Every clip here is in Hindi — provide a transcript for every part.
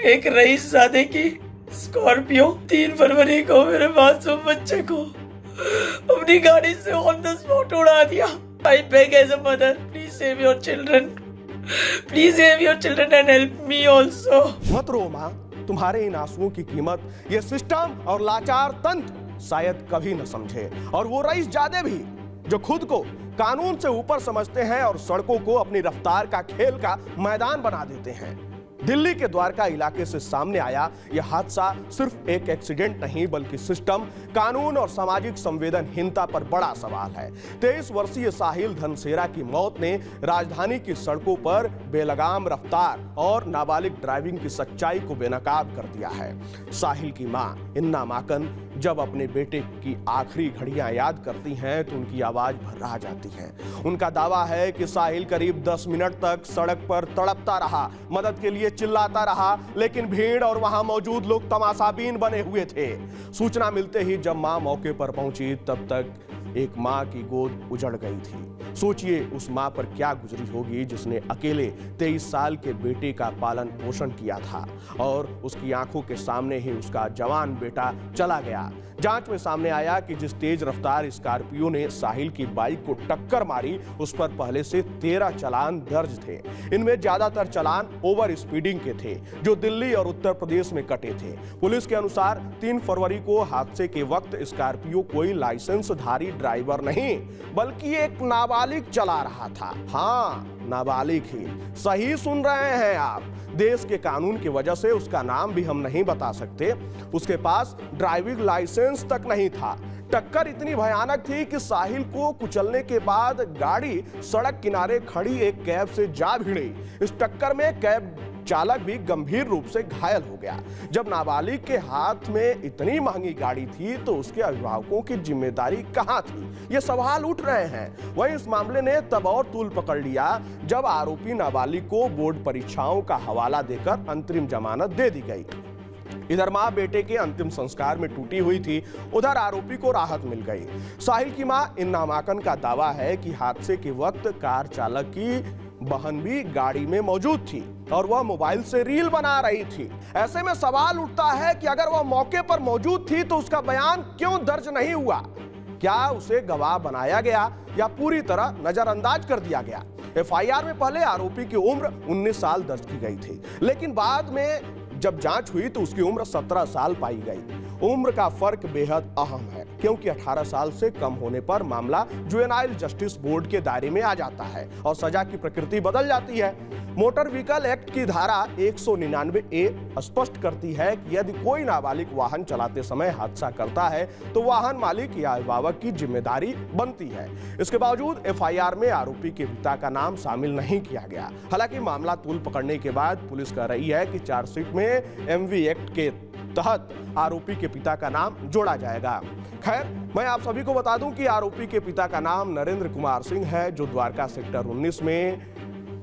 एक रईसजादे की स्कॉर्पियो 3 फरवरी को मेरे मासूम बच्चे को अपनी गाड़ी से ऑन द स्पॉट उड़ा दिया। I beg as a mother, please save your children. Please save your children and help me also. मत रो माँ, तुम्हारे इन आंसुओं की कीमत ये सिस्टम और लाचार तंत्र शायद कभी न समझे। और वो रईसजादे भी जो खुद को कानून से ऊपर समझते हैं और सड़कों को अपनी रफ्तार का खेल का मैदान बना देते हैं। दिल्ली के द्वारका इलाके से सामने आया यह हादसा सिर्फ एक एक्सीडेंट नहीं बल्कि सिस्टम, कानून और सामाजिक संवेदनहीनता पर बड़ा सवाल है। 23 वर्षीय साहिल धनसेरा की मौत ने राजधानी की सड़कों पर बेलगाम रफ्तार और नाबालिग ड्राइविंग की सच्चाई को बेनकाब कर दिया है। साहिल की मां इन्ना माकन जब अपने बेटे की आखिरी घड़ियां याद करती हैं तो उनकी आवाज भर्रा जाती है। उनका दावा है कि साहिल करीब 10 मिनट तक सड़क पर तड़पता रहा, मदद के लिए चिल्लाता रहा, लेकिन भीड़ और वहां मौजूद लोग तमाशाबीन बने हुए थे। सूचना मिलते ही जब मां मौके पर पहुंची तब तक एक मां की गोद उजड़ गई थी। सोचिए उस मां पर क्या गुजरी होगी जिसने अकेले 23 साल के बेटे का पालन पोषण किया था और उसकी आंखों के सामने ही उसका जवान बेटा चला गया। जांच में सामने आया कि जिस तेज रफ्तार स्कॉर्पियो ने साहिल की बाइक को टक्कर मारी उस पर पहले से 13 चालान दर्ज थे। इनमें ज्यादातर चालान ओवर स्पीडिंग के थे जो दिल्ली और उत्तर प्रदेश में कटे थे। पुलिस के अनुसार 3 फरवरी को हादसे के वक्त स्कॉर्पियो कोई लाइसेंसधारी ड्राइवर नहीं बल्कि एक नाबालिग चला रहा था। हाँ, नाबालिग ही। सही सुन रहे हैं आप। देश के कानून की वजह से उसका नाम भी हम नहीं बता सकते। उसके पास ड्राइविंग लाइसेंस तक नहीं था। टक्कर इतनी भयानक थी कि साहिल को कुचलने के बाद गाड़ी सड़क किनारे खड़ी एक कैब से जा भिड़ी। इस टक्कर में कैब चालक भी गंभीर रूप से घायल हो गया। जब नाबालिग के हाथ में इतनी महंगी गाड़ी थी तो उसके अभिभावकों की जिम्मेदारी कहां थी, ये सवाल उठ रहे हैं। वहीं इस मामले ने तब और तूल पकड़ लिया जब आरोपी नाबालिग को बोर्ड परीक्षाओं का हवाला देकर अंतरिम जमानत दे दी गई। इधर मां बेटे के अंतिम संस्कार में टूटी हुई थी, उधर आरोपी को राहत मिल गई। साहिल की मां इन्ना माकन का दावा है कि हादसे के वक्त कार चालक की बहन भी गाड़ी में मौजूद थी और वह मोबाइल से रील बना रही थी। ऐसे में सवाल उठता है कि अगर वह मौके पर मौजूद थी तो उसका बयान क्यों दर्ज नहीं हुआ? क्या उसे गवाह बनाया गया या पूरी तरह नजरअंदाज कर दिया गया? एफआईआर में पहले आरोपी की उम्र 19 साल दर्ज की गई थी, लेकिन बाद में जब जांच हुई तो उसकी उम्र 17 साल पाई गई। उम्र का फर्क बेहद अहम है क्योंकि 18 साल से कम होने पर मामला जुवेनाइल जस्टिस बोर्ड के दायरे में आ जाता है और सजा की प्रकृति बदल जाती है। मोटर व्हीकल एक्ट की धारा 199A स्पष्ट करती है कि यदि कोई नाबालिग वाहन चलाते समय हादसा करता है तो वाहन मालिक या अभिभावक की जिम्मेदारी बनती है। इसके बावजूद एफआईआर में आरोपी के पिता का नाम शामिल नहीं किया गया। हालांकि मामला तूल पकड़ने के बाद पुलिस कह रही है कि चार्जशीट में एमवी एक्ट के तहत आरोपी के पिता का नाम जोड़ा जाएगा। खैर, मैं आप सभी को बता दूं कि आरोपी के पिता का नाम नरेंद्र कुमार सिंह है जो द्वारका सेक्टर 19 में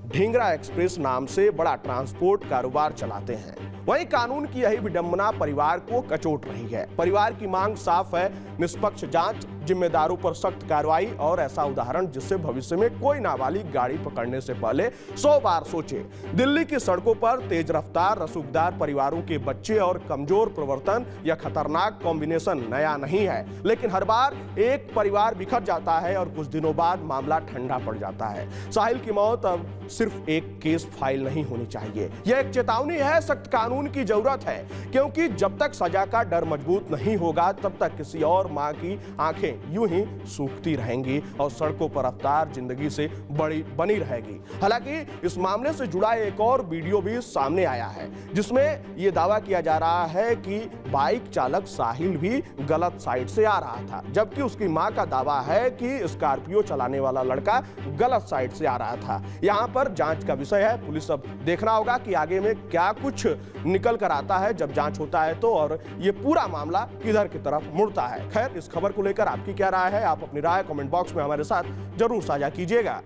ढींगरा एक्सप्रेस नाम से बड़ा ट्रांसपोर्ट कारोबार चलाते हैं। वहीं कानून की यही विडंबना परिवार को कचोट रही है। परिवार की मांग साफ है, निष्पक्ष जांच, जिम्मेदारों पर सख्त कार्रवाई और ऐसा उदाहरण जिससे भविष्य में कोई नाबालिग गाड़ी पकड़ने से पहले 100 बार सोचे। दिल्ली की सड़कों पर तेज रफ्तार, रसूखदार परिवारों के बच्चे और कमजोर प्रवर्तन यह खतरनाक कॉम्बिनेशन नया नहीं है, लेकिन हर बार एक परिवार बिखर जाता है और कुछ दिनों बाद मामला ठंडा पड़ जाता है। साहिल की मौत अब सिर्फ एक केस फाइल नहीं होनी चाहिए, यह एक चेतावनी है। सख्त कानून की जरूरत है क्योंकि जब तक सजा का डर मजबूत नहीं होगा तब तक किसी और मां की आंखें यूं ही सूखती रहेंगी और सड़कों पर रफ्तार जिंदगी से बनी रहेगी। हालांकि इस मामले से जुड़ा एक और वीडियो भी सामने आया है जिसमें यह दावा किया जा रहा है कि बाइक चालक साहिल भी गलत साइड से आ रहा था, जबकि उसकी मां का दावा है कि स्कॉर्पियो चलाने वाला लड़का गलत साइड से आ रहा था। यहां पर जांच का विषय है। पुलिस अब देखना होगा कि आगे में क्या कुछ निकल कर आता है जब जांच होता है तो, और ये पूरा मामला किधर की तरफ मुड़ता है। खैर, इस खबर को लेकर आपकी क्या राय है? आप अपनी राय कमेंट बॉक्स में हमारे साथ जरूर साझा कीजिएगा।